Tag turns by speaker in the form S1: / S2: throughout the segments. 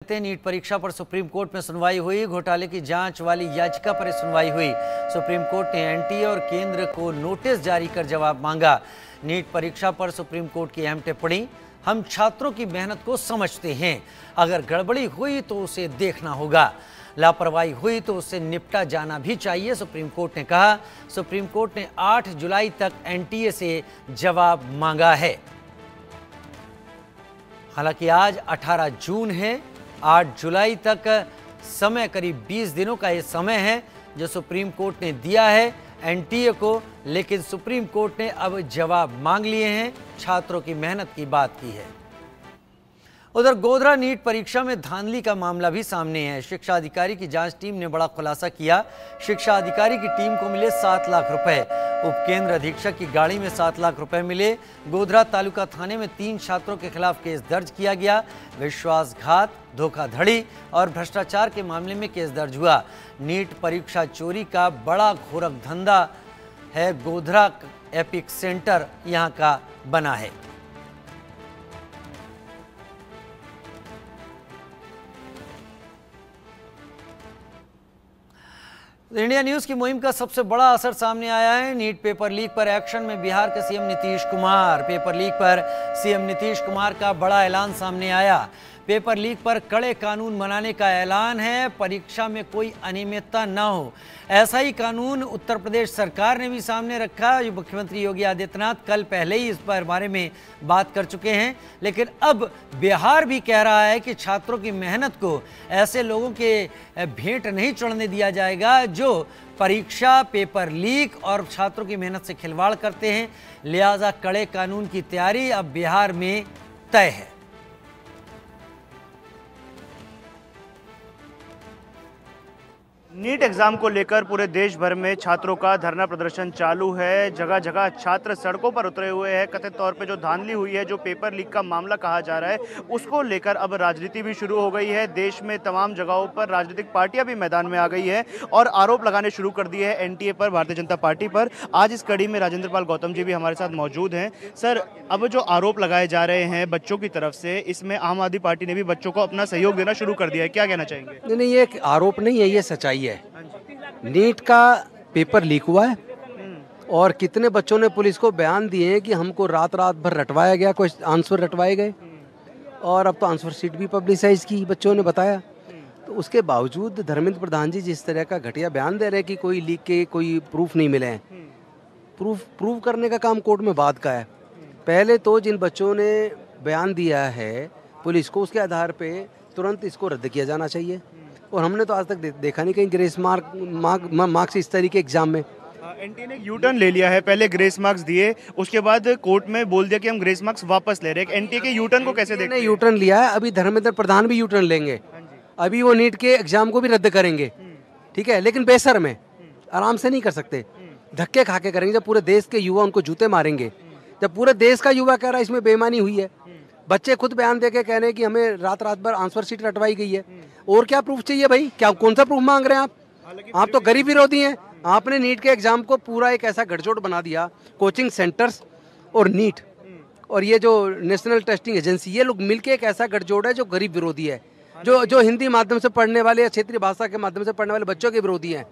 S1: NEET परीक्षा पर supreme court में सुनवाई हुई। घोटाले की जांच वाली याचिका पर सुनवाई हुई। सुप्रीम कोर्ट ने एनटीए और केंद्र को नोटिस जारी कर जवाब मांगा। नीट परीक्षा पर सुप्रीम कोर्ट की अहम टिप्पणी, हम छात्रों की मेहनत को समझते हैं, अगर गड़बड़ी हुई तो उसे देखना होगा, लापरवाही हुई तो उससे निपटा जाना भी चाहिए, सुप्रीम कोर्ट ने कहा। सुप्रीम कोर्ट ने 8 जुलाई तक एनटीए से जवाब मांगा है। हालांकि आज 18 जून है, 8 जुलाई तक समय, करीब 20 दिनों का ये समय है जो सुप्रीम कोर्ट ने दिया है एनटीए को, लेकिन सुप्रीम कोर्ट ने अब जवाब मांग लिए हैं, छात्रों की मेहनत की बात की है। उधर गोधरा नीट परीक्षा में धांधली का मामला भी सामने है। शिक्षा अधिकारी की जांच टीम ने बड़ा खुलासा किया। शिक्षा अधिकारी की टीम को मिले 7 लाख रुपए। उप केंद्र अधीक्षक की गाड़ी में 7 लाख रुपए मिले। गोधरा तालुका थाने में 3 छात्रों के खिलाफ केस दर्ज किया गया। विश्वासघात, धोखाधड़ी और भ्रष्टाचार के मामले में केस दर्ज हुआ। नीट परीक्षा चोरी का बड़ा घोरक धंधा है। गोधरा एपिक सेंटर यहाँ का बना है। इंडिया न्यूज की मुहिम का सबसे बड़ा असर सामने आया है। नीट पेपर लीक पर एक्शन में बिहार के CM Nitish Kumar. Paper leak पर सीएम नीतीश कुमार का बड़ा ऐलान सामने आया। पेपर लीक पर कड़े कानून बनाने का ऐलान है। परीक्षा में कोई अनियमितता न हो, ऐसा ही कानून उत्तर प्रदेश सरकार ने भी सामने रखा। मुख्यमंत्री योगी आदित्यनाथ कल पहले ही इस पर बारे में बात कर चुके हैं, लेकिन अब बिहार भी कह रहा है कि छात्रों की मेहनत को ऐसे लोगों के भेंट नहीं चढ़ने दिया जाएगा जो परीक्षा, पेपर लीक और छात्रों की मेहनत से खिलवाड़ करते हैं। लिहाजा कड़े कानून की तैयारी अब बिहार में तय है।
S2: नीट एग्जाम को लेकर पूरे देश भर में छात्रों का धरना प्रदर्शन चालू है। जगह जगह छात्र सड़कों पर उतरे हुए हैं। कथित तौर पे जो धांधली हुई है, जो पेपर लीक का मामला कहा जा रहा है, उसको लेकर अब राजनीति भी शुरू हो गई है। देश में तमाम जगहों पर राजनीतिक पार्टियां भी मैदान में आ गई है और आरोप लगाने शुरू कर दिए हैं एनटीए पर, भारतीय जनता पार्टी पर। आज इस कड़ी में राजेंद्र पाल गौतम जी भी हमारे साथ मौजूद हैं। सर, अब जो आरोप लगाए जा रहे हैं बच्चों की तरफ से, इसमें आम आदमी पार्टी ने भी बच्चों को अपना सहयोग देना शुरू कर दिया है, क्या कहना चाहेंगे?
S3: नहीं, ये आरोप नहीं है, ये सच्चाई है। नीट का पेपर लीक हुआ है और कितने बच्चों ने पुलिस को बयान दिए हैं कि हमको रात रात भर रटवाया गया, कुछ आंसर रटवाए गए और अब तो आंसर शीट भी पब्लिसाइज की, बच्चों ने बताया। तो उसके बावजूद धर्मेंद्र प्रधान जी जिस तरह का घटिया बयान दे रहे हैं कि कोई लीक के कोई प्रूफ नहीं मिले हैं, प्रूफ करने का काम कोर्ट में बाद का है। पहले तो जिन बच्चों ने बयान दिया है पुलिस को, उसके आधार पे तुरंत इसको रद्द किया जाना चाहिए। और हमने तो आज तक देखा नहीं कहीं ग्रेस मार्क्स इस तरीके एग्जाम में।
S2: एनटीए ने यू टर्न ले लिया है, पहले ग्रेस मार्क्स दिए, उसके बाद कोर्ट में बोल दिया कि हम ग्रेस मार्क्स वापस ले रहे हैं। एनटीए के यू टर्न को कैसे देखते हैं?
S3: यू टर्न लिया है, अभी धर्मेंद्र प्रधान भी यू टर्न लेंगे। अभी वो नीट के एग्जाम को भी रद्द करेंगे, ठीक है, लेकिन बेसर में, आराम से नहीं कर सकते, धक्के खा के करेंगे। जब पूरे देश के युवा उनको जूते मारेंगे, जब पूरे देश का युवा कह रहा है इसमें बेईमानी हुई है, बच्चे खुद बयान दे के कह रहे हैं कि हमें रात रात भर आंसर शीट रटवाई गई है, और क्या प्रूफ चाहिए भाई? क्या कौन सा प्रूफ मांग रहे हैं आप तो गरीब विरोधी हैं। आपने नीट के एग्जाम को पूरा एक ऐसा गठजोड़ बना दिया, कोचिंग सेंटर्स और नीट और ये जो नेशनल टेस्टिंग एजेंसी, ये लोग मिलके एक ऐसा गठजोड़ है जो गरीब विरोधी है, जो हिंदी माध्यम से पढ़ने वाले या क्षेत्रीय भाषा के माध्यम से पढ़ने वाले बच्चों के विरोधी हैं।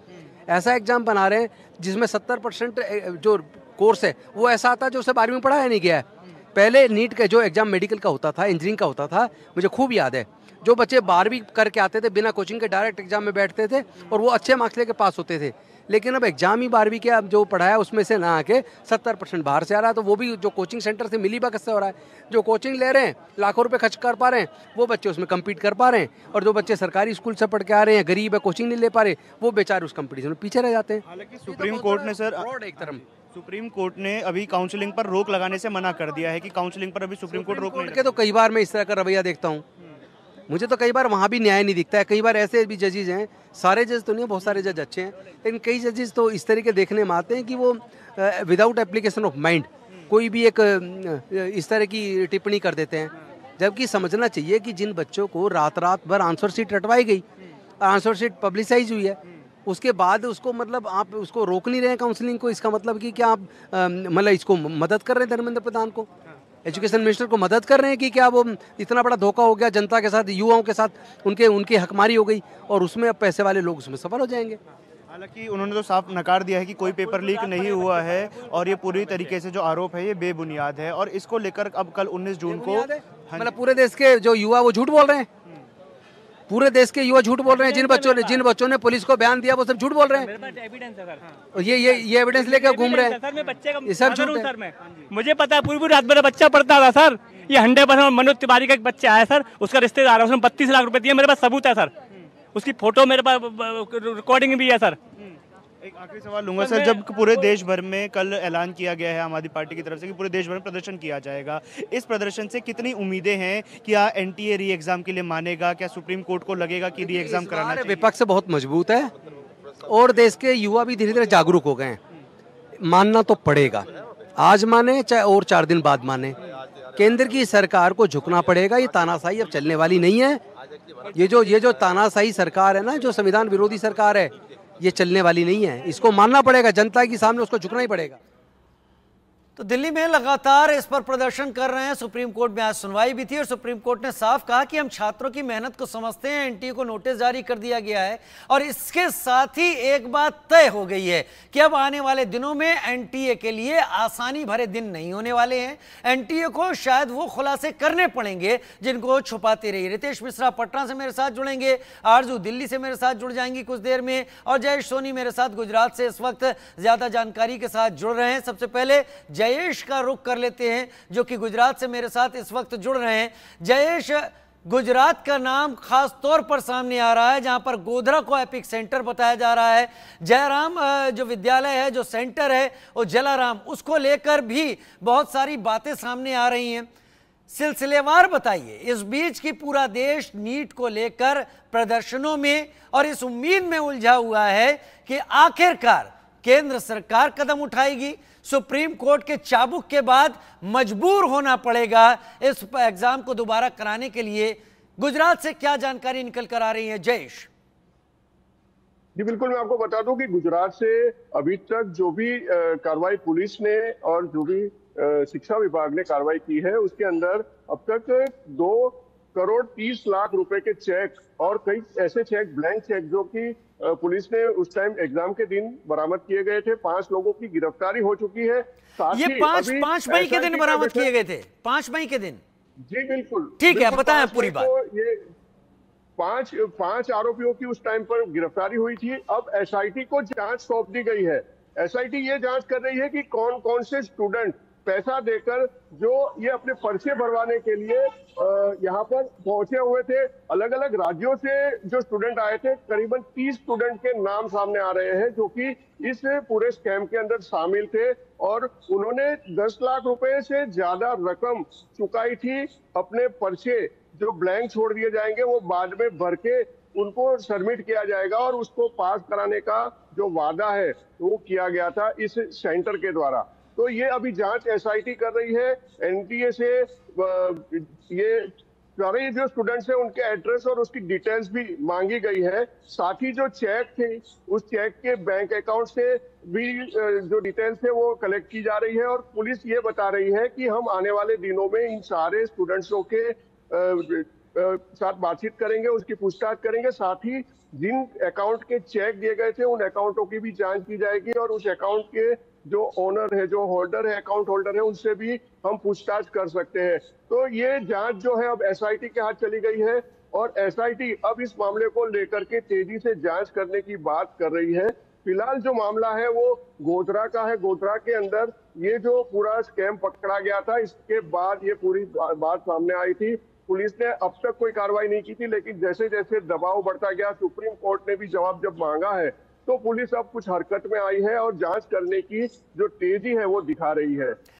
S3: ऐसा एग्जाम बना रहे हैं जिसमें 70% जो कोर्स है वो ऐसा आता है जो उसे 12वीं में पढ़ाया नहीं गया है। पहले नीट का जो एग्जाम मेडिकल का होता था, इंजीनियरिंग का होता था, मुझे खूब याद है, जो बच्चे 12वीं करके आते थे बिना कोचिंग के डायरेक्ट एग्जाम में बैठते थे और वो अच्छे मार्क्स लेके पास होते थे। लेकिन अब एग्जाम ही 12वीं के अब जो पढ़ाया उसमें से ना आके 70% बाहर से आ रहा है, तो वो भी जो कोचिंग सेंटर से मिली बगत से हो रहा है। जो कोचिंग ले रहे हैं, लाखों रुपए खर्च कर पा रहे हैं, वो बच्चे उसमें कम्पीट कर पा रहे हैं, और जो बच्चे सरकारी स्कूल से पढ़ के आ रहे हैं, गरीब है, कोचिंग नहीं ले पा रहे, वो बेचारे उस कंपटीशन में पीछे रह जाते हैं।
S2: हालांकि सुप्रीम कोर्ट ने सर सुप्रीम कोर्ट ने अभी काउंसलिंग पर रोक लगाने से मना कर दिया है कि काउंसलिंग पर अभी सुप्रीम कोर्ट रोक नहीं।
S3: तो कई बार मैं इस तरह का रवैया देखता हूँ, मुझे तो कई बार वहाँ भी न्याय नहीं दिखता है। कई बार ऐसे भी जजेज हैं, सारे जज तो नहीं, बहुत सारे जज अच्छे हैं, लेकिन कई जजेस तो इस तरीके देखने में आते हैं कि वो विदाउट एप्लीकेशन ऑफ माइंड कोई भी एक इस तरह की टिप्पणी कर देते हैं। जबकि समझना चाहिए कि जिन बच्चों को रात रात भर आंसर शीट रटवाई गई, आंसर शीट पब्लिसाइज हुई है, उसके बाद उसको मतलब आप उसको रोक नहीं रहे हैं काउंसलिंग को, इसका मतलब कि क्या आप मतलब इसको मदद कर रहे हैं धर्मेंद्र प्रधान को? एजुकेशन मिनिस्टर को मदद कर रहे हैं कि क्या वो इतना बड़ा धोखा हो गया जनता के साथ, युवाओं के साथ, उनकी हकमारी हो गई और उसमें अब पैसे वाले लोग उसमें सफल हो जाएंगे।
S2: हालांकि उन्होंने तो साफ नकार दिया है कि कोई पेपर लीक नहीं हुआ है और ये पूरी तरीके से जो आरोप है ये बेबुनियाद है, और इसको लेकर अब कल 19 जून को
S3: मतलब पूरे देश के जो युवा वो झूठ बोल रहे हैं, पूरे देश के युवा झूठ बोल रहे हैं। जिन बच्चों ने पुलिस को बयान दिया वो सब झूठ बोल रहे हैं। और ये एविडेंस लेकर घूम रहे हैं।
S4: सर मैं बच्चे का
S3: ये सब झूठ है।
S4: सर मुझे पता है, पूरी रात मेरा बच्चा पढ़ता था सर। ये 100% मनोज तिवारी का एक बच्चा है सर, उसका रिश्तेदार है, उसने 32 लाख रुपए दिए। मेरे पास सबूत है सर, उसकी फोटो मेरे पास, रिकॉर्डिंग भी है सर।
S2: एक आखिरी सवाल लूंगा सर, जब पूरे देश भर में कल ऐलान किया गया है आम आदमी पार्टी की तरफ से कि पूरे देश भर में प्रदर्शन किया जाएगा, इस प्रदर्शन से कितनी उम्मीदें हैं? क्या एनटीए री एग्जाम के लिए मानेगा? क्या सुप्रीम कोर्ट को लगेगा कि री एग्जाम कराना चाहिए?
S3: विपक्ष बहुत मजबूत है और देश के युवा भी धीरे धीरे जागरूक हो गए हैं। मानना तो पड़ेगा, आज माने चाहे और 4 दिन बाद माने, केंद्र की सरकार को झुकना पड़ेगा। ये तानाशाही अब चलने वाली नहीं है। ये जो तानाशाही सरकार है ना, जो संविधान विरोधी सरकार है, ये चलने वाली नहीं है। इसको मानना पड़ेगा, जनता के सामने उसको झुकना ही पड़ेगा।
S1: तो दिल्ली में लगातार इस पर प्रदर्शन कर रहे हैं। सुप्रीम कोर्ट में आज सुनवाई भी थी और सुप्रीम कोर्ट ने साफ कहा कि हम छात्रों की मेहनत को समझते हैं। एनटीए को नोटिस जारी कर दिया गया है और इसके साथ ही एक बात तय हो गई है कि अब आने वाले दिनों में एनटीए के लिए आसानी भरे दिन नहीं होने वाले हैं। एनटीए को शायद वो खुलासे करने पड़ेंगे जिनको छुपाती रही। रितेश मिश्रा पटना से मेरे साथ जुड़ेंगे, आरजू दिल्ली से मेरे साथ जुड़ जाएंगी कुछ देर में, और जयेश सोनी मेरे साथ गुजरात से इस वक्त ज्यादा जानकारी के साथ जुड़ रहे हैं। सबसे पहले जयेश का रुख कर लेते हैं जो कि गुजरात से मेरे साथ इस वक्त जुड़ रहे हैं। जयेश, गुजरात का नाम खास तौर पर सामने आ रहा है जहां पर गोधरा को एपिक सेंटर बताया जा रहा है। जयराम जो विद्यालय है, जो सेंटर है, वो जलाराम, उसको लेकर भी बहुत सारी बातें सामने आ रही हैं। सिलसिलेवार बताइए, इस बीच की पूरा देश नीट को लेकर प्रदर्शनों में और इस उम्मीद में उलझा हुआ है कि आखिरकार केंद्र सरकार कदम उठाएगी। सुप्रीम कोर्ट के चाबुक के बाद मजबूर होना पड़ेगा इस एग्जाम को दोबारा कराने के लिए। गुजरात से क्या जानकारी निकल कर आ रही है जयेश?
S5: जी बिल्कुल, मैं आपको बता दूं कि गुजरात से अभी तक जो भी कार्रवाई पुलिस ने और जो भी शिक्षा विभाग ने कार्रवाई की है, उसके अंदर अब तक 2,30,00,000 रुपए के चेक और कई ऐसे चेक, ब्लैंक चेक, जो कि पुलिस ने उस टाइम एग्जाम के दिन बरामद किए गए थे। 5 लोगों की गिरफ्तारी हो चुकी है।
S1: ये 5 मई के दिन बरामद किए गए थे। 5 मई के दिन?
S5: जी बिल्कुल,
S1: ठीक है, बताएं पूरी बात।
S5: ये 5 आरोपियों की उस टाइम पर गिरफ्तारी हुई थी। अब एसआईटी को जांच सौंप दी गई है। एसआईटी ये जांच कर रही है कि कौन कौन से स्टूडेंट पैसा देकर जो ये अपने पर्चे भरवाने के लिए यहाँ पर पहुंचे हुए थे। अलग अलग राज्यों से जो स्टूडेंट आए थे, करीबन 30 स्टूडेंट के नाम सामने आ रहे हैं जो कि इस पूरे स्कैम के अंदर शामिल थे और उन्होंने 10 लाख रुपए से ज्यादा रकम चुकाई थी। अपने पर्चे जो ब्लैंक छोड़ दिए जाएंगे वो बाद में भर के उनको सबमिट किया जाएगा और उसको पास कराने का जो वादा है वो किया गया था इस सेंटर के द्वारा। तो ये अभी जांच एसआईटी कर रही है। एनटीए से ये सारे जो स्टूडेंट्स हैं उनके एड्रेस और उसकी डिटेल्स भी मांगी गई है। साथ ही जो चेक थे, उस चेक के बैंक अकाउंट से भी जो डिटेल्स है वो कलेक्ट की जा रही है और पुलिस ये बता रही है कि हम आने वाले दिनों में इन सारे स्टूडेंट्सों के साथ बातचीत करेंगे, उसकी पूछताछ करेंगे। साथ ही जिन अकाउंट के चेक दिए गए थे उन अकाउंटों की भी जांच की जाएगी और उस अकाउंट के जो ओनर है, जो होल्डर है, अकाउंट होल्डर है, उनसे भी हम पूछताछ कर सकते हैं। तो ये जांच जो है अब एसआईटी के हाथ चली गई है और एसआईटी अब इस मामले को लेकर के तेजी से जांच करने की बात कर रही है। फिलहाल जो मामला है वो गोधरा का है। गोधरा के अंदर ये जो पूरा स्कैम पकड़ा गया था, इसके बाद ये पूरी बात सामने आई थी। पुलिस ने अब तक कोई कार्रवाई नहीं की थी, लेकिन जैसे जैसे दबाव बढ़ता गया, सुप्रीम कोर्ट ने भी जवाब जब मांगा है, तो पुलिस अब कुछ हरकत में आई है और जांच करने की जो तेजी है वो दिखा रही है।